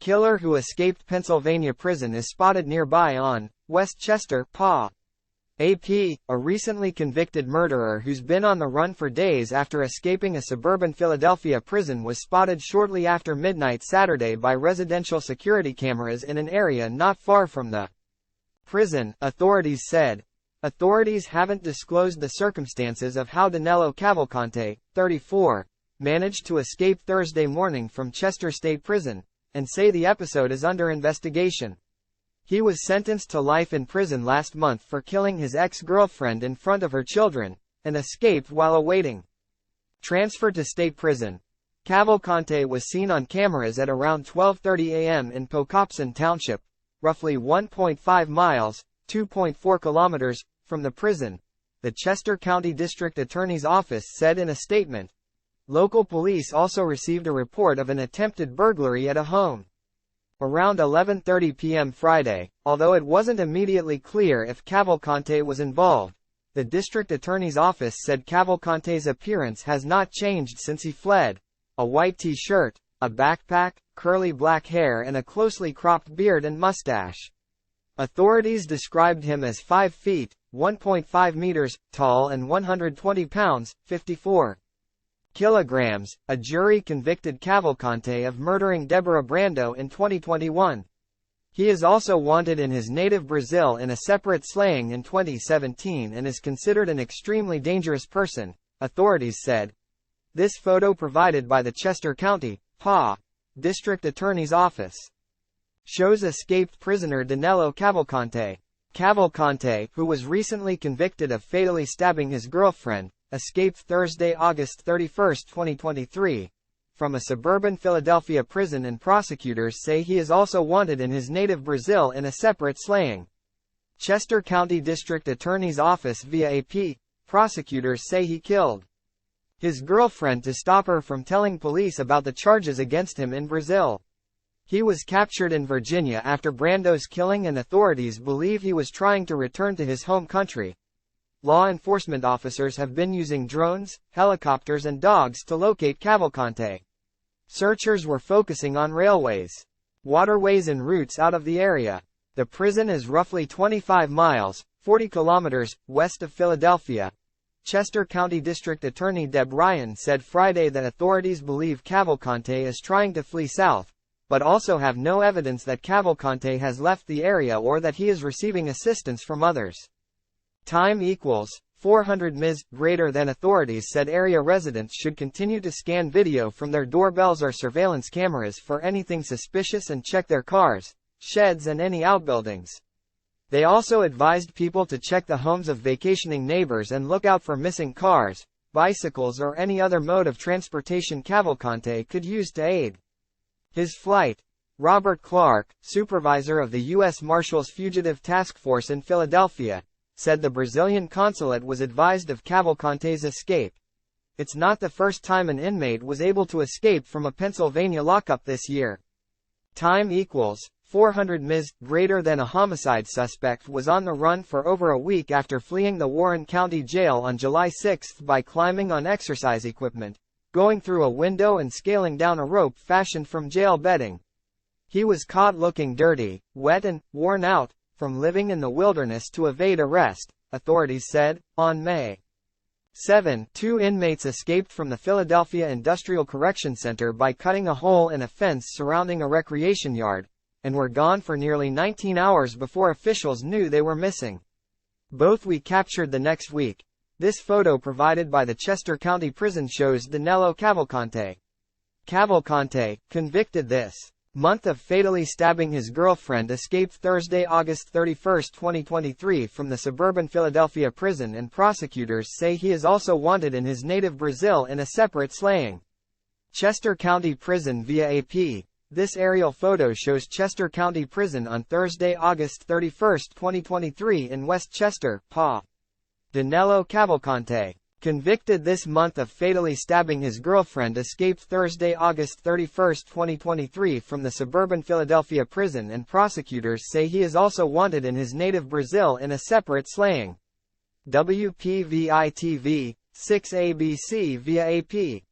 Killer who escaped Pennsylvania prison is spotted nearby on Westchester, PA. AP, a recently convicted murderer who's been on the run for days after escaping a suburban Philadelphia prison was spotted shortly after midnight Saturday by residential security cameras in an area not far from the prison, authorities said. Authorities haven't disclosed the circumstances of how Danelo Cavalcante, 34, managed to escape Thursday morning from Chester State Prison, and say the episode is under investigation. He was sentenced to life in prison last month for killing his ex-girlfriend in front of her children, and escaped while awaiting transfer to state prison. Cavalcante was seen on cameras at around 12:30 a.m. in Pocopson Township, roughly 1.5 miles, 2.4 kilometers, from the prison, the Chester County District Attorney's Office said in a statement. Local police also received a report of an attempted burglary at a home around 11:30 p.m. Friday, although it wasn't immediately clear if Cavalcante was involved. The district attorney's office said Cavalcante's appearance has not changed since he fled. A white t-shirt, a backpack, curly black hair and a closely cropped beard and mustache. Authorities described him as 5 feet, 1.5 meters, tall and 120 pounds, 54 kilograms. A jury convicted Cavalcante of murdering Deborah Brando in 2021. He is also wanted in his native Brazil in a separate slaying in 2017 and is considered an extremely dangerous person, authorities said. This photo provided by the Chester County, PA. District Attorney's Office shows escaped prisoner Danelo Cavalcante. Cavalcante, who was recently convicted of fatally stabbing his girlfriend, escaped Thursday, August 31, 2023, from a suburban Philadelphia prison, and prosecutors say he is also wanted in his native Brazil in a separate slaying. Chester County District Attorney's Office via AP, prosecutors say he killed his girlfriend to stop her from telling police about the charges against him in Brazil. He was captured in Virginia after Brando's killing and authorities believe he was trying to return to his home country. Law enforcement officers have been using drones, helicopters and dogs to locate Cavalcante. Searchers were focusing on railways, waterways and routes out of the area. The prison is roughly 25 miles, 40 kilometers, west of Philadelphia. Chester County District Attorney Deb Ryan said Friday that authorities believe Cavalcante is trying to flee south, but also have no evidence that Cavalcante has left the area or that he is receiving assistance from others. Time equals 400 ms. Greater than authorities said area residents should continue to scan video from their doorbells or surveillance cameras for anything suspicious and check their cars, sheds and any outbuildings. They also advised people to check the homes of vacationing neighbors and look out for missing cars, bicycles or any other mode of transportation Cavalcante could use to aid his flight. Robert Clark, supervisor of the U.S. Marshals Fugitive Task Force in Philadelphia, said the Brazilian consulate was advised of Cavalcante's escape. It's not the first time an inmate was able to escape from a Pennsylvania lockup this year. Time equals 400 ms. Greater than a homicide suspect was on the run for over a week after fleeing the Warren County Jail on July 6 by climbing on exercise equipment, going through a window and scaling down a rope fashioned from jail bedding. He was caught looking dirty, wet and worn out from living in the wilderness to evade arrest, authorities said. On May 7, 2 inmates escaped from the Philadelphia Industrial Correction Center by cutting a hole in a fence surrounding a recreation yard, and were gone for nearly 19 hours before officials knew they were missing. Both we captured the next week. This photo provided by the Chester County Prison shows Danelo Cavalcante. Cavalcante, convicted this month of fatally stabbing his girlfriend, escaped Thursday, August 31, 2023 from the suburban Philadelphia prison, and prosecutors say he is also wanted in his native Brazil in a separate slaying. Chester County Prison via AP. This aerial photo shows Chester County Prison on Thursday, August 31, 2023 in Westchester, PA. Danelo Cavalcante, convicted this month of fatally stabbing his girlfriend, escaped Thursday, August 31, 2023 from the suburban Philadelphia prison, and prosecutors say he is also wanted in his native Brazil in a separate slaying. WPVI-TV, 6 ABC via AP.